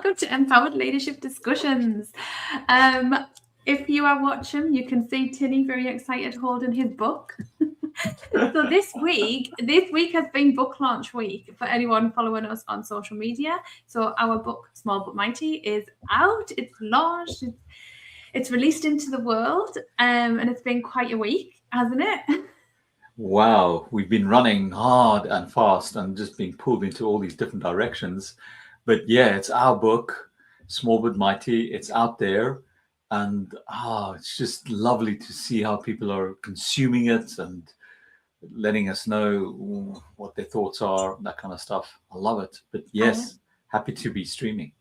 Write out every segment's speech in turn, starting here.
welcome to Empowered Leadership Discussions. If you are watching, you can see Tinny very excited holding his book. So this week has been book launch week for anyone following us on social media. So our book, Small But Mighty, is out. It's launched. It's released into the world, and it's been quite a week, hasn't it? Wow, we've been running hard and fast and just being pulled into all these different directions. But yeah, it's our book, Small But Mighty. It's out there. And it's just lovely to see how people are consuming it and letting us know what their thoughts are, that kind of stuff. I love it. But yes, happy to be streaming.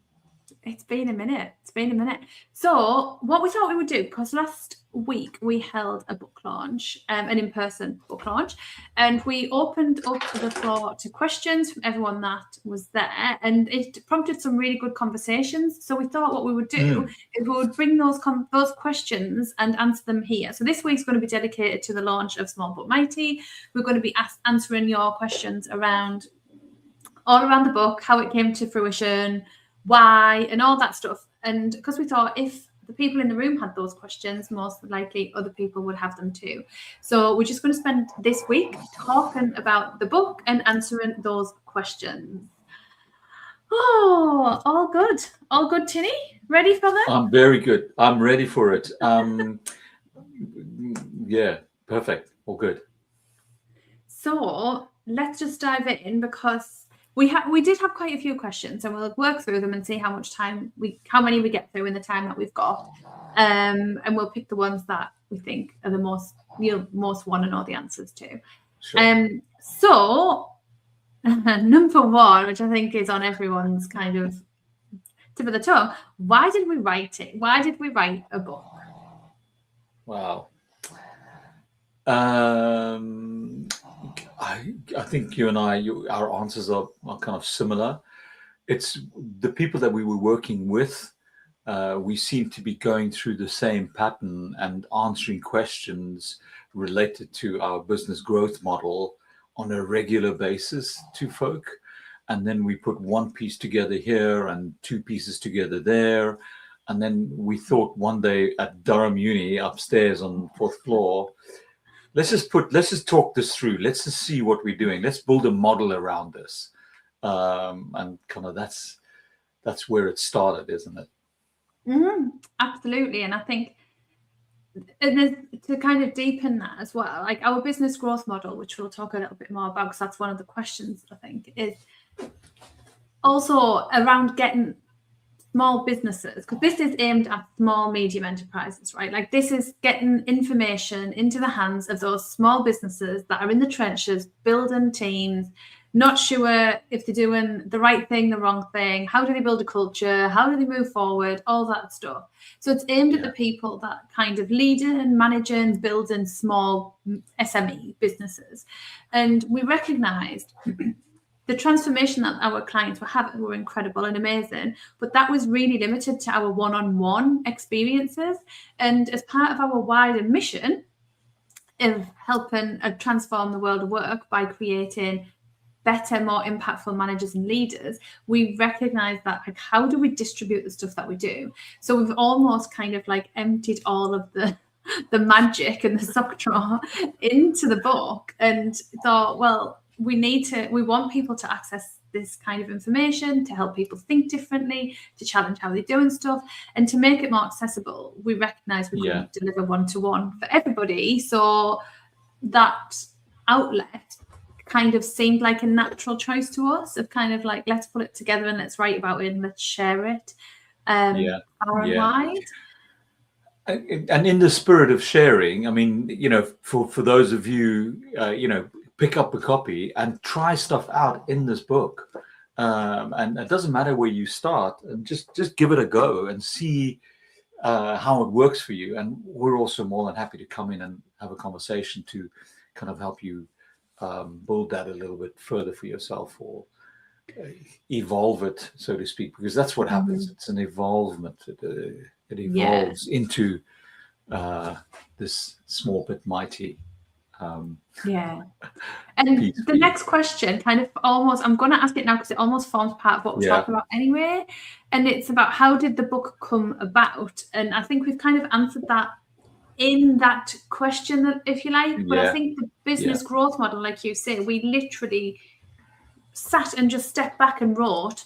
It's been a minute. So what we thought we would do, because last week we held a book launch, an in-person book launch, and we opened up the floor to questions from everyone that was there, and it prompted some really good conversations. So we thought what we would do is we would bring those questions and answer them here. So this week's going to be dedicated to the launch of Small But Mighty. We're going to be answering your questions all around the book, how it came to fruition, why, and all that stuff. And because we thought if the people in the room had those questions, most likely other people would have them too. So we're just going to spend this week talking about the book and answering those questions. Oh, all good, Tinny. Ready for that? I'm very good. I'm ready for it. Yeah, perfect. All good. So let's just dive in, because we did have quite a few questions, and we'll work through them and see how many we get through in the time that we've got, and we'll pick the ones that we think are the most want to know the answers to. Sure. So number one, which I think is on everyone's kind of tip of the tongue, why did we write it? Why did we write a book? Wow. I think you and our answers are kind of similar. It's the people that we were working with. We seem to be going through the same pattern and answering questions related to our business growth model on a regular basis to folk. And then we put one piece together here and two pieces together there. And then we thought one day at Durham Uni upstairs on the 4th floor, let's just talk this through. Let's just see what we're doing. Let's build a model around this. And kind of that's where it started, isn't it? Absolutely. And I think to kind of deepen that as well, like our business growth model, which we'll talk a little bit more about, because that's one of the questions, I think, is also around getting small businesses, because this is aimed at small, medium enterprises, right? Like this is getting information into the hands of those small businesses that are in the trenches, building teams, not sure if they're doing the right thing, the wrong thing, how do they build a culture, how do they move forward, all that stuff. So it's aimed at the people that kind of leading and managing, building small SME businesses. And we recognized the transformation that our clients were having were incredible and amazing, but that was really limited to our one-on-one experiences. And as part of our wider mission of helping transform the world of work by creating better, more impactful managers and leaders, we recognize that, like, how do we distribute the stuff that we do? So we've almost kind of like emptied all of the magic and the sock drawer into the book, and thought, well, we want people to access this kind of information to help people think differently, to challenge how they're doing stuff, and to make it more accessible. We recognize we couldn't deliver one-to-one for everybody, so that outlet kind of seemed like a natural choice to us, of kind of like, let's put it together and let's write about it and let's share it far and wide. And in the spirit of sharing, I mean, for those of you, pick up a copy and try stuff out in this book. And it doesn't matter where you start, and just give it a go and see how it works for you. And we're also more than happy to come in and have a conversation to kind of help you build that a little bit further for yourself, or evolve it, so to speak, because that's what happens. It's an evolvement. It evolves into this Small But Mighty Yeah. And piece the for you. next question kind of almost, I'm going to ask it now because it almost forms part of what we're talking about anyway. And it's about how did the book come about? And I think we've kind of answered that in that question, if you like. But I think the business growth model, like you say, we literally sat and just stepped back and wrote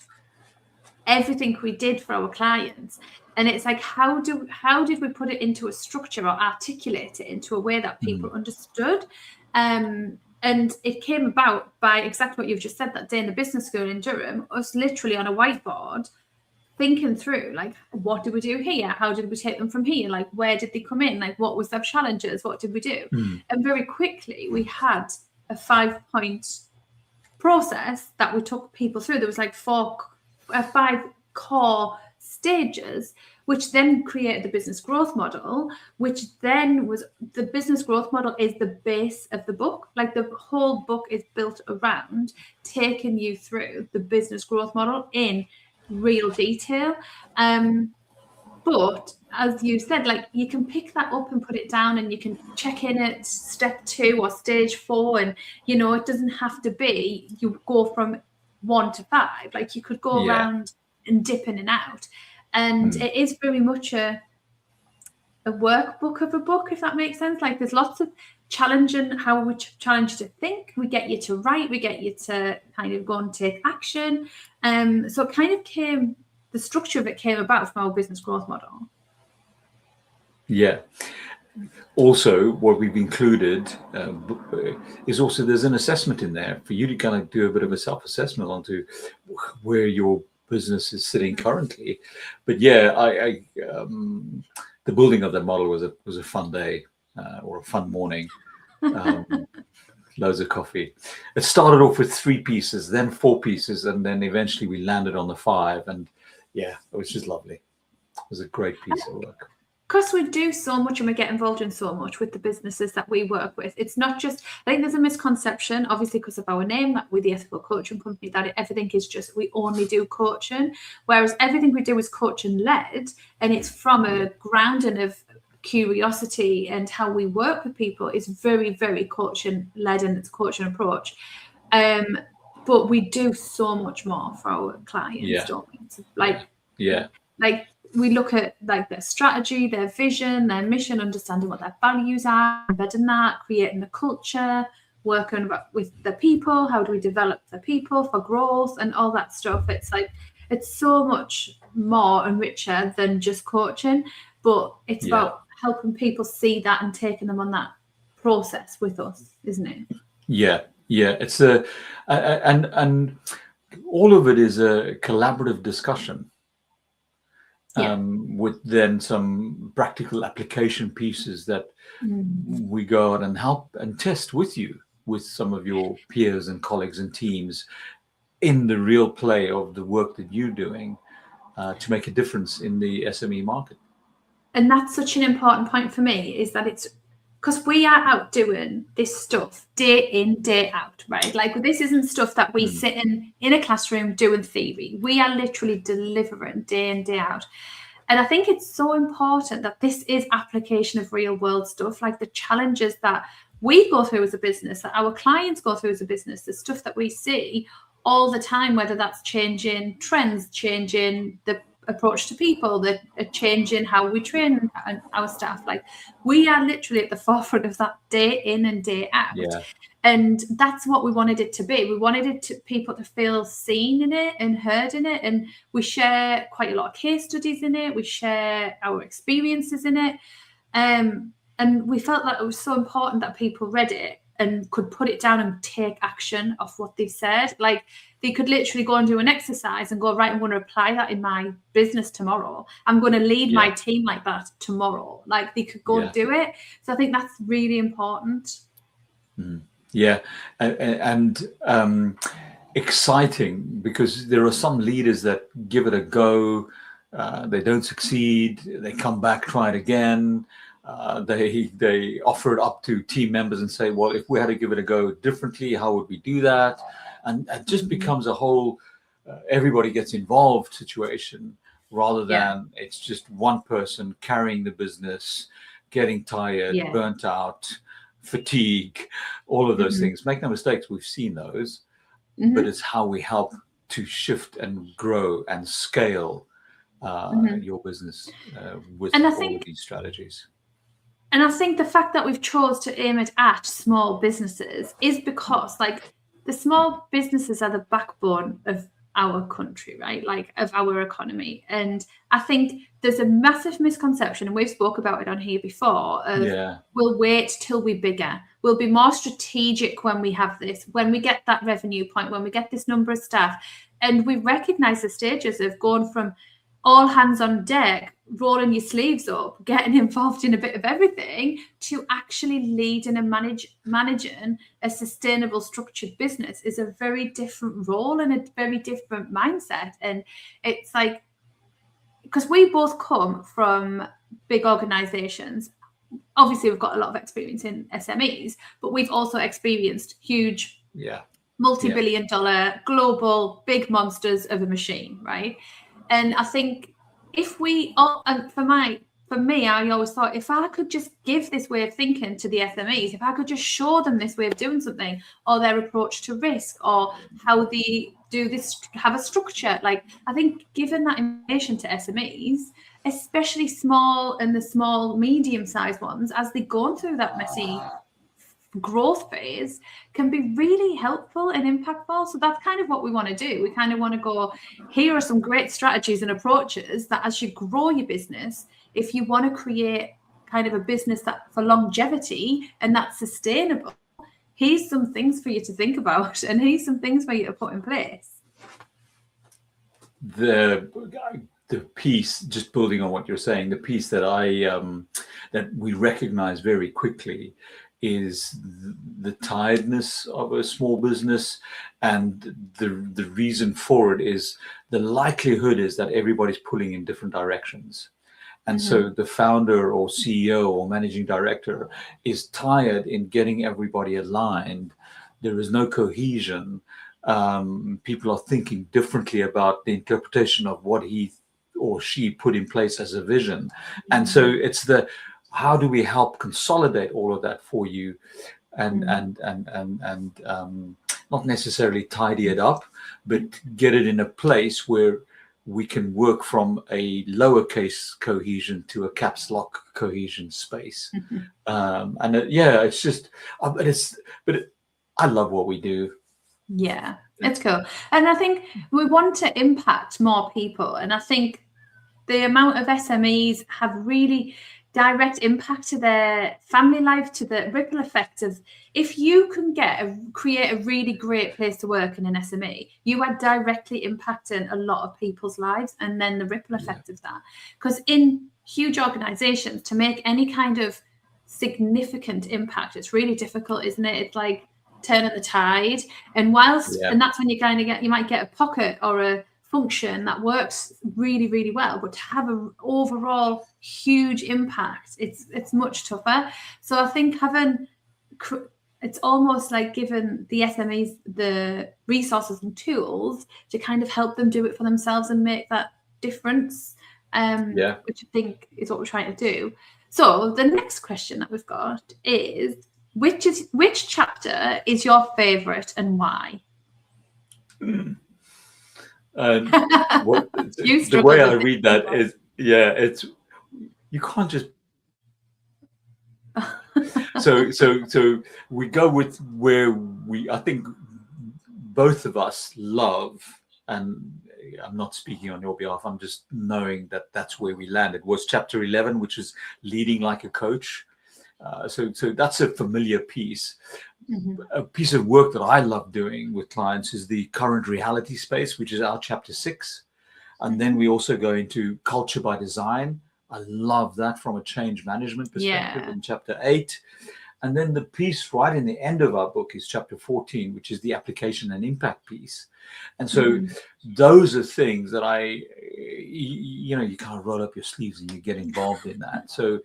everything we did for our clients. And it's like, how did we put it into a structure or articulate it into a way that people understood? And it came about by exactly what you've just said that day in the business school in Durham, us literally on a whiteboard thinking through, like, what did we do here? How did we take them from here? Like, where did they come in? Like, what was their challenges? What did we do? And very quickly, we had a 5-point process that we took people through. There was like 5 core stages, which then created the business growth model, which then was the business growth model is the base of the book. Like the whole book is built around taking you through the business growth model in real detail. But as you said, like you can pick that up and put it down and you can check in at step 2 or stage 4. And, you know, it doesn't have to be, you go from 1 to 5, like you could go around and dip in and out. And it is very much a workbook of a book, if that makes sense. Like there's lots of challenging, how we challenge you to think, we get you to write, we get you to kind of go and take action. So it kind of came, the structure of it came about from our business growth model. Yeah. Also, what we've included is also there's an assessment in there for you to kind of do a bit of a self-assessment onto where your business is sitting currently. But yeah, the building of that model was a fun day or a fun morning. Loads of coffee. It started off with 3 pieces, then 4 pieces, and then eventually we landed on the 5. And yeah, it was just lovely. It was a great piece of work. Because we do so much and we get involved in so much with the businesses that we work with. It's not just, I think there's a misconception, obviously because of our name, that we're the ethical coaching company, that everything is just, we only do coaching, whereas everything we do is coaching led, and it's from a grounding of curiosity, and how we work with people is very, very coaching led in its coaching approach. But we do so much more for our clients, don't we? Like we look at like their strategy, their vision, their mission, understanding what their values are, embedding that, creating the culture, working with the people, how do we develop the people for growth and all that stuff. It's like, it's so much more and richer than just coaching, but it's about helping people see that and taking them on that process with us, isn't it? Yeah. It's and all of it is a collaborative discussion. With then some practical application pieces that we go out and help and test with you, with some of your peers and colleagues and teams in the real play of the work that you're doing to make a difference in the SME market. And that's such an important point for me, is that it's because we are out doing this stuff day in, day out, right? Like this isn't stuff that we sit in a classroom doing theory. We are literally delivering day in, day out. And I think it's so important that this is application of real world stuff, like the challenges that we go through as a business, that our clients go through as a business, the stuff that we see all the time, whether that's changing trends, changing the approach to people, that are changing how we train our staff. Like we are literally at the forefront of that day in and day out. And that's what we wanted it to be. We wanted it to people to feel seen in it and heard in it. And we share quite a lot of case studies in it. We share our experiences in it. And we felt that it was so important that people read it and could put it down and take action off what they said. Like they could literally go and do an exercise and go, right, I'm going to apply that in my business tomorrow. I'm going to lead my team like that tomorrow. Like they could go and do it. So I think that's really important. Yeah. And exciting, because there are some leaders that give it a go. They don't succeed. They come back, try it again. They offer it up to team members and say, well, if we had to give it a go differently, how would we do that? And it just becomes a whole everybody gets involved situation, rather than it's just one person carrying the business, getting tired, burnt out, fatigue, all of those Mhm. things. Make no mistakes, we've seen those, Mhm. but it's how we help to shift and grow and scale Mhm. your business with And I all of think these strategies. And I think the fact that we've chose to aim it at small businesses is because, like, the small businesses are the backbone of our country, right? Like, of our economy. And I think there's a massive misconception, and we've spoke about it on here before, of Yeah. we'll wait till we're bigger. We'll be more strategic when we have this, when we get that revenue point, when we get this number of staff. And we recognize the stages of going from all hands on deck, rolling your sleeves up, getting involved in a bit of everything, to actually leading and managing a sustainable, structured business is a very different role and a very different mindset. And it's like, because we both come from big organizations. Obviously, we've got a lot of experience in SMEs, but we've also experienced huge, multi-billion-dollar global big monsters of a machine, right? And I think if we all, and for me, I always thought, if I could just give this way of thinking to the SMEs, if I could just show them this way of doing something, or their approach to risk, or how they do this, have a structure, like, I think giving that information to SMEs, especially small and the small, medium-sized ones, as they go through that messy growth phase, can be really helpful and impactful. So that's kind of what we want to do. We kind of want to go, here are some great strategies and approaches that as you grow your business, if you want to create kind of a business that for longevity and that's sustainable, here's some things for you to think about, and here's some things for you to put in place. The piece, just building on what you're saying, the piece that that we recognize very quickly is the tiredness of a small business, and the reason for it is the likelihood is that everybody's pulling in different directions. And so the founder or CEO or managing director is tired in getting everybody aligned. There is no cohesion. People are thinking differently about the interpretation of what he or she put in place as a vision. And so it's how do we help consolidate all of that for you, and not necessarily tidy it up, but get it in a place where we can work from a lowercase cohesion to a caps lock cohesion space. It's just, but I love what we do. Yeah, it's cool. And I think we want to impact more people. And I think the amount of SMEs have really direct impact to their family life, to the ripple effect of, if you can create a really great place to work in an SME, you are directly impacting a lot of people's lives, and then the ripple effect of that. Because in huge organizations, to make any kind of significant impact, it's really difficult, isn't it? It's like turning the tide. And and that's when you might get a pocket or a function that works really, really well, but to have an overall huge impact, it's much tougher. So I think it's almost like giving the SMEs the resources and tools to kind of help them do it for themselves and make that difference, which I think is what we're trying to do. So the next question that we've got is, which chapter is your favorite and why? The way I read that is, it's, you can't just so we go with where I think both of us love, and I'm not speaking on your behalf, I'm just knowing that that's where we landed, was chapter 11, which is leading like a coach. So that's a familiar piece. A piece of work that I love doing with clients is the current reality space, which is our chapter 6. And then we also go into culture by design. I love that from a change management perspective in chapter 8. And then the piece right in the end of our book is chapter 14, which is the application and impact piece. And so those are things that you kind of roll up your sleeves and you get involved in that. So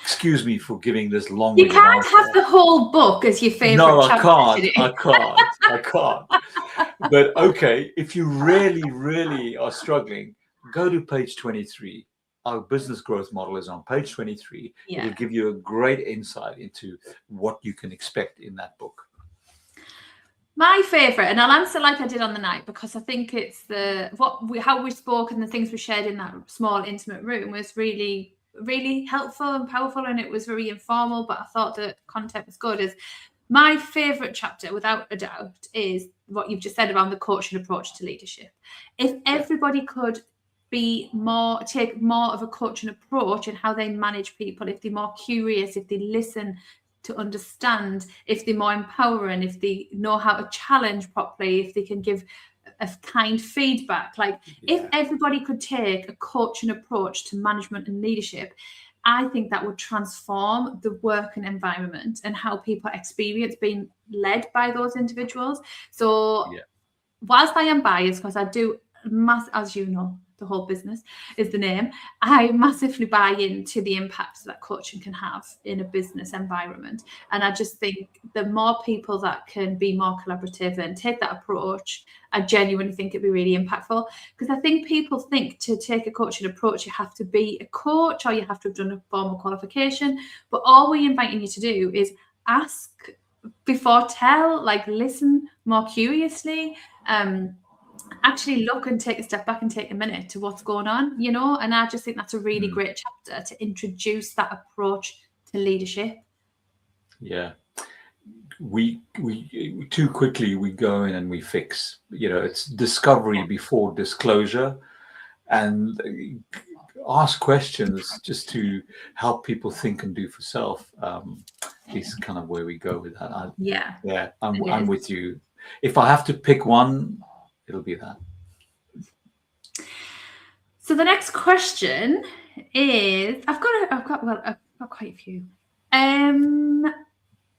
excuse me for giving this long. You can't have the whole book as your favorite. No, chapter, I can't. But okay, if you really, really are struggling, go to page 23. our business growth model is on page 23. Yeah. It'll give you a great insight into what you can expect in that book. My favorite, and I'll answer like I did on the night, because I think it's how we spoke and the things we shared in that small intimate room was really, really helpful and powerful, and it was very informal, but I thought the content was good. Is my favorite chapter, without a doubt, is what you've just said around the coaching approach to leadership. If everybody could take more of a coaching approach in how they manage people, if they're more curious, if they listen to understand, if they're more empowering, if they know how to challenge properly, if they can give a kind feedback, if everybody could take a coaching approach to management and leadership, I think that would transform the working environment and how people experience being led by those individuals. So whilst I am biased, because I do, as you know, the whole business is the name, I massively buy into the impact that coaching can have in a business environment. And I just think the more people that can be more collaborative and take that approach, I genuinely think it'd be really impactful. Because I think people think to take a coaching approach, you have to be a coach or you have to have done a formal qualification. But all we're inviting you to do is ask before tell, listen more curiously, actually look and take a step back and take a minute to what's going on, and I just think that's a really great chapter to introduce that approach to leadership. We too quickly we go in and we fix, it's discovery before disclosure, and ask questions just to help people think and do for self. Is kind of where we go with that. I'm with you. If I have to pick one, it'll be that. So the next question is, I've got quite a few.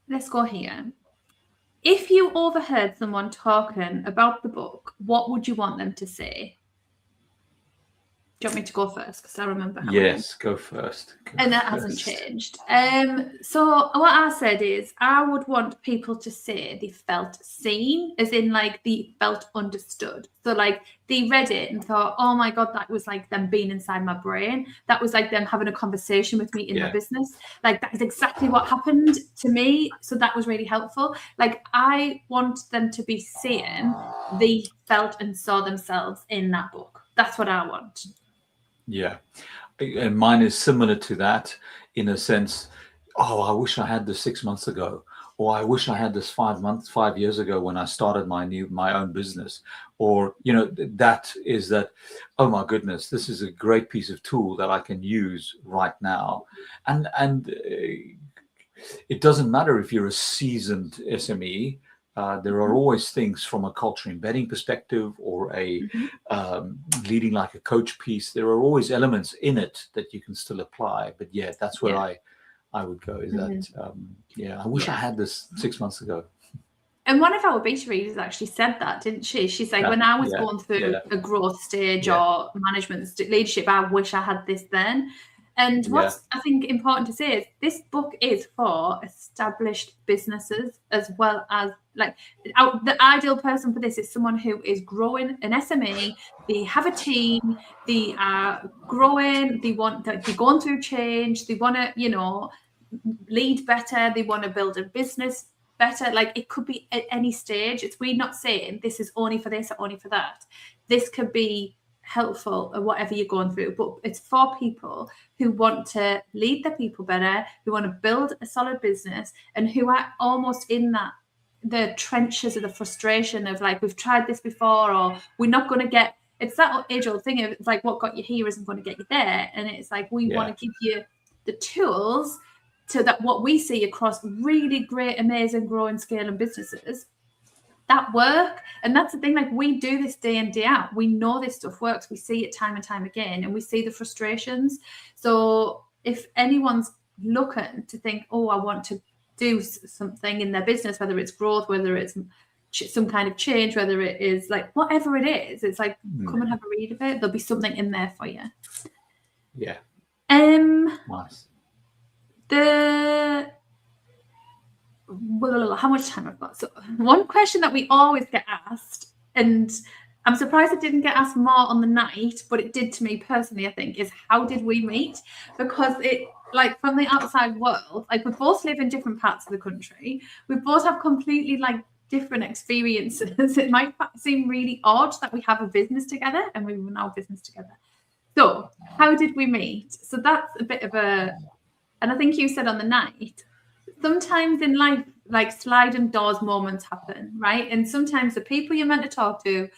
Let's go here. If you overheard someone talking about the book, what would you want them to say? Do you want me to go first? Because I remember how. Yes, go first. That hasn't changed. So what I said is I would want people to say they felt seen, as in they felt understood. So they read it and thought, oh my God, that was like them being inside my brain. That was like them having a conversation with me in my business. That is exactly what happened to me. So that was really helpful. I want them to be seeing they felt and saw themselves in that book. That's what I want. Yeah, and mine is similar to that in a sense. Oh, I wish I had this 6 months ago, or I wish I had this 5 years ago when I started my own business, or that is that. Oh my goodness, this is a great piece of tool that I can use right now, and it doesn't matter if you're a seasoned SME. There are always things from a culture embedding perspective or a leading like a coach piece. There are always elements in it that you can still apply. But that's where I would go. Is that I wish I had this 6 months ago. And one of our beta readers actually said that, didn't she? She's like, when I was going through a growth stage or management leadership, I wish I had this then. And what's I think important to say is this book is for established businesses as well as the ideal person for this is someone who is growing an SME. They have a team. They are growing. They're going through change. They want to, lead better. They want to build a business better. It could be at any stage. We're not saying this is only for this or only for that. This could be helpful or whatever you're going through, but it's for people who want to lead their people better, who want to build a solid business, and who are almost in the trenches of the frustration of we've tried this before, or we're not going to get. It's that age-old thing of what got you here isn't going to get you there, and it's we want to give you the tools so that what we see across really great, amazing, growing, scaling businesses that work. And that's the thing, we do this day in, day out. We know this stuff works. We see it time and time again, and we see the frustrations. So if anyone's looking to think, oh, I want to do something in their business, whether it's growth, whether it's some kind of change, whether it is whatever it is, it's come and have a read of it. There'll be something in there for you. Yeah. Nice. How much time I've got? So one question that we always get asked, and I'm surprised it didn't get asked more on the night, but it did to me personally, I think, is how did we meet? Because it, like, from the outside world, like, we both live in different parts of the country. We both have completely, like, different experiences. It might seem really odd that we have a business together and we run our business together. So how did we meet? So that's a bit of a, and I think you said on the night, sometimes in life, like, sliding doors moments happen, right? And sometimes the people you're meant to talk to,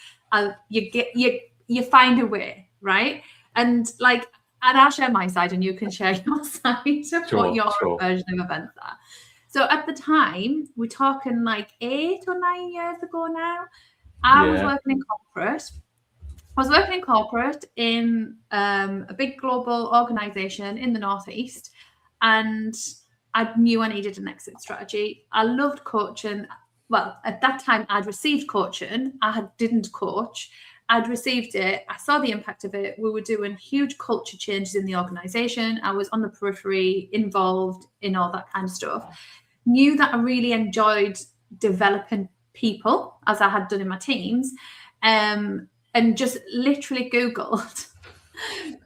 you find a way, right? And like, and I'll share my side and you can share your side of what your version of events are. So at the time, we're talking like 8 or 9 years ago now, I was working in corporate. I was working in corporate in a big global organization in the Northeast, and I knew I needed an exit strategy. I loved coaching. Well, at that time, I'd received coaching. I didn't coach. I'd received it. I saw the impact of it. We were doing huge culture changes in the organization. I was on the periphery, involved in all that kind of stuff. Knew that I really enjoyed developing people, as I had done in my teams. And just literally Googled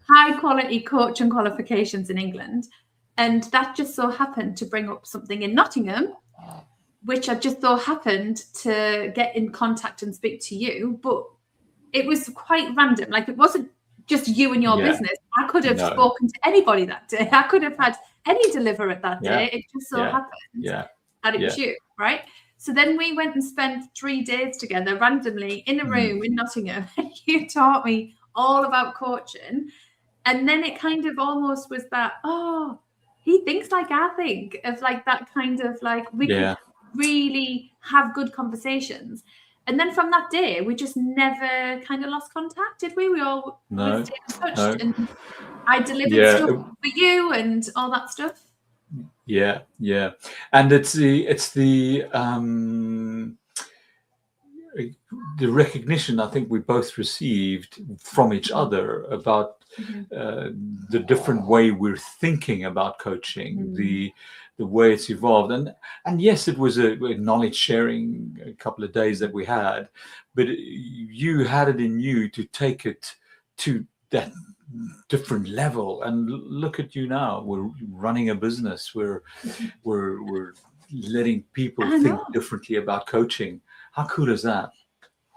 high quality coaching qualifications in England. And that just so happened to bring up something in Nottingham, which I just so happened to get in contact and speak to you. But it was quite random. Like, it wasn't just you and your business. I could have spoken to anybody that day. I could have had any deliverer that day. It just so happened that it was you, right? So then we went and spent 3 days together randomly in a room in Nottingham. You taught me all about coaching. And then it kind of almost was that, oh, he thinks like I think, of like that kind of like, we could really have good conversations. And then from that day, we just never kind of lost contact, did we? We all stayed in touch. And I delivered stuff for you and all that stuff. Yeah. And it's the recognition I think we both received from each other about the different way we're thinking about coaching, the way it's evolved. And yes, it was a knowledge sharing a couple of days that we had, but you had it in you to take it to that different level. And look at you now, we're running a business, we're letting people think differently about coaching. How cool is that?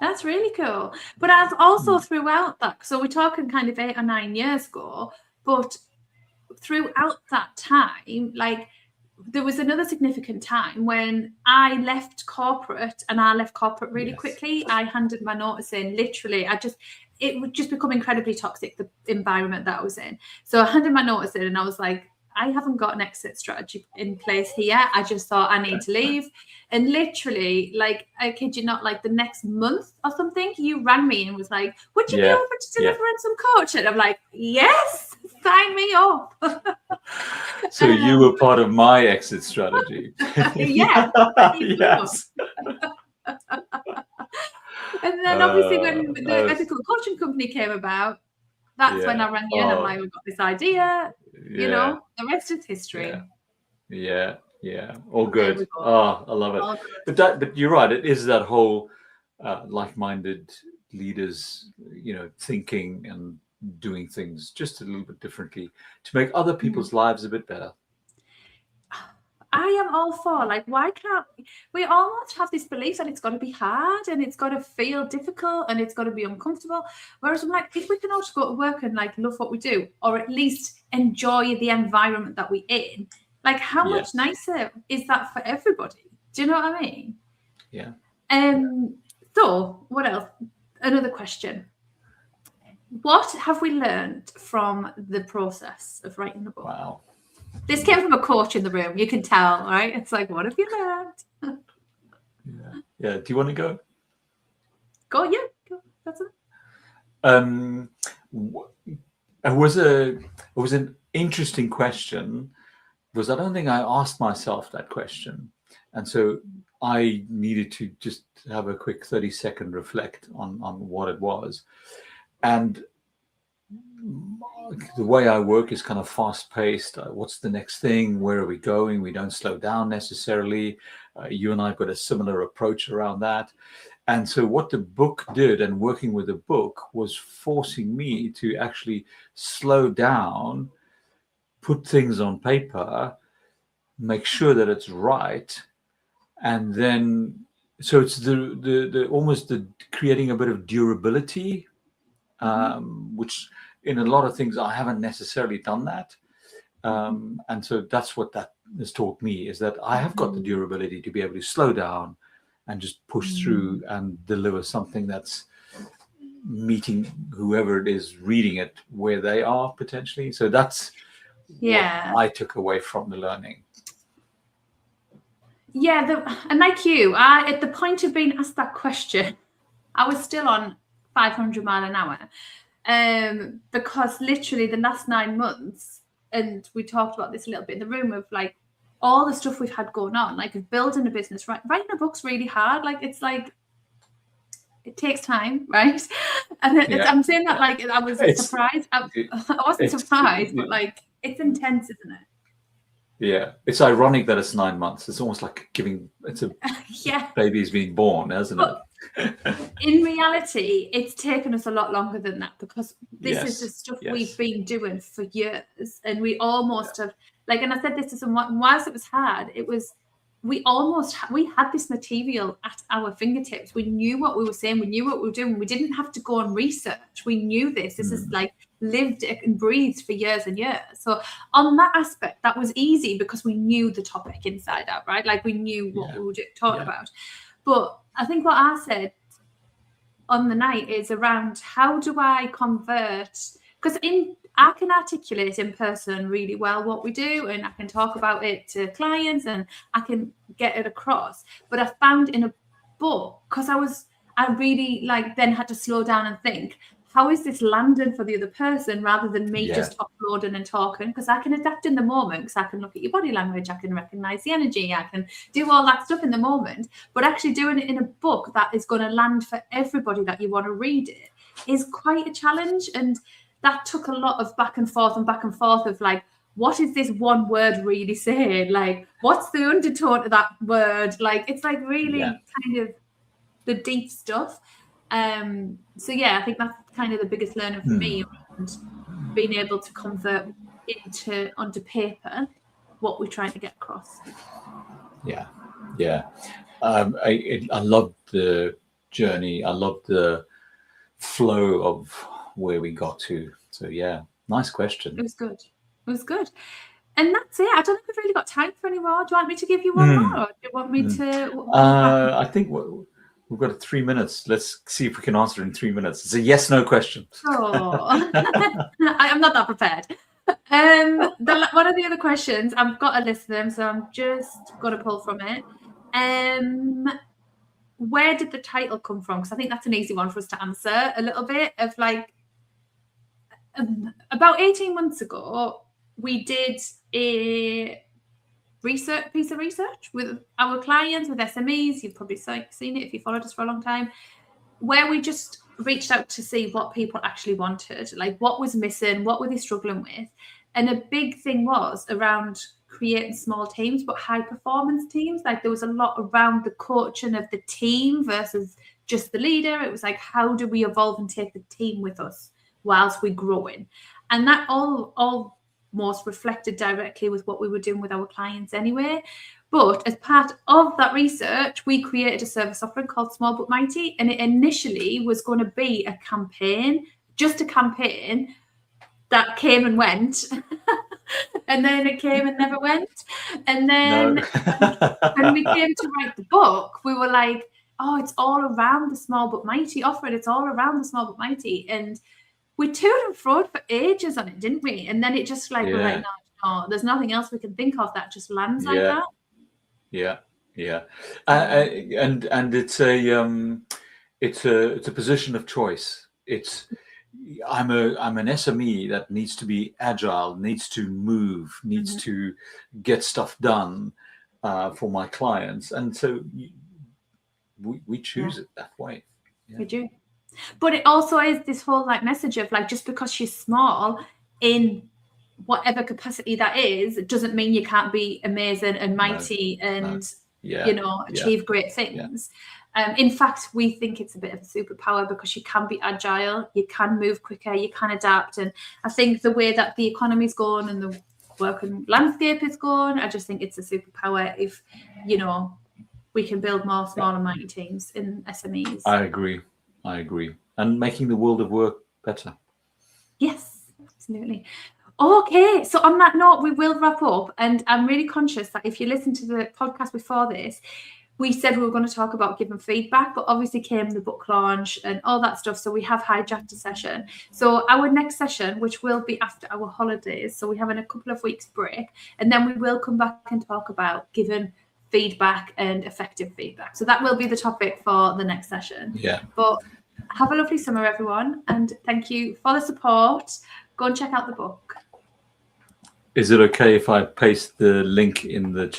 That's really cool. But I've also throughout that, so we're talking kind of 8 or 9 years ago, but throughout that time, like, there was another significant time when I left corporate, and I left corporate really quickly. I handed my notice in, literally. It would just become incredibly toxic, the environment that I was in. So I handed my notice in and I was like, I haven't got an exit strategy in place here. I just thought I need to leave. And literally, like, I kid you not, like the next month or something, you rang me and was like, would you be open to delivering some coaching? I'm like, yes, sign me up. So you were part of my exit strategy. Yes. And then obviously when the ethical coaching company came about, that's when I rang you and I'm like, we've got this idea, you know, the rest is history. Yeah. All good. Oh, I love it. But you're right. It is that whole like-minded leaders, you know, thinking and doing things just a little bit differently to make other people's lives a bit better. I am all for, like, why can't we almost have this belief that it's got to be hard and it's got to feel difficult and it's got to be uncomfortable. Whereas I'm like, if we can all just go to work and like love what we do, or at least enjoy the environment that we're in, like, how much nicer is that for everybody? Do you know what I mean? Yeah. So what else? Another question. What have we learned from the process of writing the book? Wow. This came from a coach in the room. You can tell, right? It's like, what have you learned? Yeah. Do you want to go? Go. That's it. It was an interesting question, because I don't think I asked myself that question, and so I needed to just have a quick 30-second reflect on what it was. And the way I work is kind of fast-paced. What's the next thing? Where are we going? We don't slow down necessarily. You and I have got a similar approach around that. And so what the book did, and working with the book, was forcing me to actually slow down, put things on paper, make sure that it's right, and then so it's the almost the creating a bit of durability, which in a lot of things I haven't necessarily done that. And so that's what that has taught me, is that I have got the durability to be able to slow down and just push through and deliver something that's meeting whoever it is reading it where they are potentially. So that's what I took away from the learning. Yeah, and like you, at the point of being asked that question, I was still on 500 mile an hour, because literally the last 9 months, and we talked about this a little bit in the room, of like all the stuff we've had going on, like of building a business, writing a book's really hard. Like it's like, it takes time, right? And I'm saying that like I was surprised. I wasn't surprised, but like it's intense, isn't it? Yeah, it's ironic that it's 9 months. It's almost like it's a baby's being born, hasn't it? In reality, it's taken us a lot longer than that, because this is the stuff we've been doing for years, and we almost have, like, and I said this to someone, whilst it was hard, we had this material at our fingertips. We knew what we were saying. We knew what we were doing. We didn't have to go and research. We knew this. This is like lived and breathed for years and years. So on that aspect, that was easy, because we knew the topic inside out, right? Like we knew what we were talking about. But I think what I said on the night is around, how do I convert? Because I can articulate in person really well what we do, and I can talk about it to clients, and I can get it across. But I found in a book, because I really like then had to slow down and think, how is this landing for the other person, rather than me just uploading and talking? Because I can adapt in the moment, because I can look at your body language, I can recognize the energy, I can do all that stuff in the moment. But actually doing it in a book that is going to land for everybody that you want to read it is quite a challenge. And that took a lot of back and forth of like, what is this one word really saying? Like, what's the undertone of that word? Like, it's like really kind of the deep stuff. So yeah, I think that's kind of the biggest learning for me, around being able to convert onto paper what we're trying to get across. I love the journey. I love the flow of where we got to. So yeah, nice question. It was good. And that's it. I don't think we've really got time for any more. Do you want me to give you one more, or do you want me to? I think we've got 3 minutes. Let's see if we can answer in 3 minutes. It's a yes/no question. Oh, I'm not that prepared. One of the other questions, I've got a list of them, so I'm just going to pull from it. Where did the title come from? Because I think that's an easy one for us to answer a little bit. Of like, about 18 months ago, we did a piece of research with our clients, with SMEs. You've probably seen it if you followed us for a long time, where we just reached out to see what people actually wanted, like what was missing, what were they struggling with. And a big thing was around creating small teams, but high performance teams. Like there was a lot around the coaching of the team versus just the leader. It was like, how do we evolve and take the team with us whilst we're growing? And that almost reflected directly with what we were doing with our clients anyway. But as part of that research, we created a service offering called Small But Mighty. And it initially was going to be a campaign, just a campaign that came and went. And then it came and never went. And then when we came to write the book, we were like, oh, it's all around the Small But Mighty offering. It's all around the Small But Mighty. And we toed and froed for ages on it, didn't we? And then it just like, we're like, no, there's nothing else we can think of that just lands like that. Yeah. And it's a position of choice. I'm an SME that needs to be agile, needs to move, needs to get stuff done for my clients, and so we choose it that way. We do. But it also is this whole like message of like, just because you're small in whatever capacity that is, it doesn't mean you can't be amazing and mighty and achieve great things. In fact, we think it's a bit of a superpower because you can be agile, you can move quicker, you can adapt. And I think the way that the economy's going and the working landscape is going, I just think it's a superpower if, you know, we can build more small and mighty teams in SMEs. I agree. And making the world of work better. Yes, absolutely. Okay, so on that note, we will wrap up. And I'm really conscious that if you listen to the podcast before this, we said we were going to talk about giving feedback, but obviously came the book launch and all that stuff. So we have hijacked a session. So our next session, which will be after our holidays, so we're having a couple of weeks break, and then we will come back and talk about giving feedback and effective feedback. So that will be the topic for the next session. Yeah. But have a lovely summer, everyone. And thank you for the support. Go and check out the book. Is it okay if I paste the link in the chat?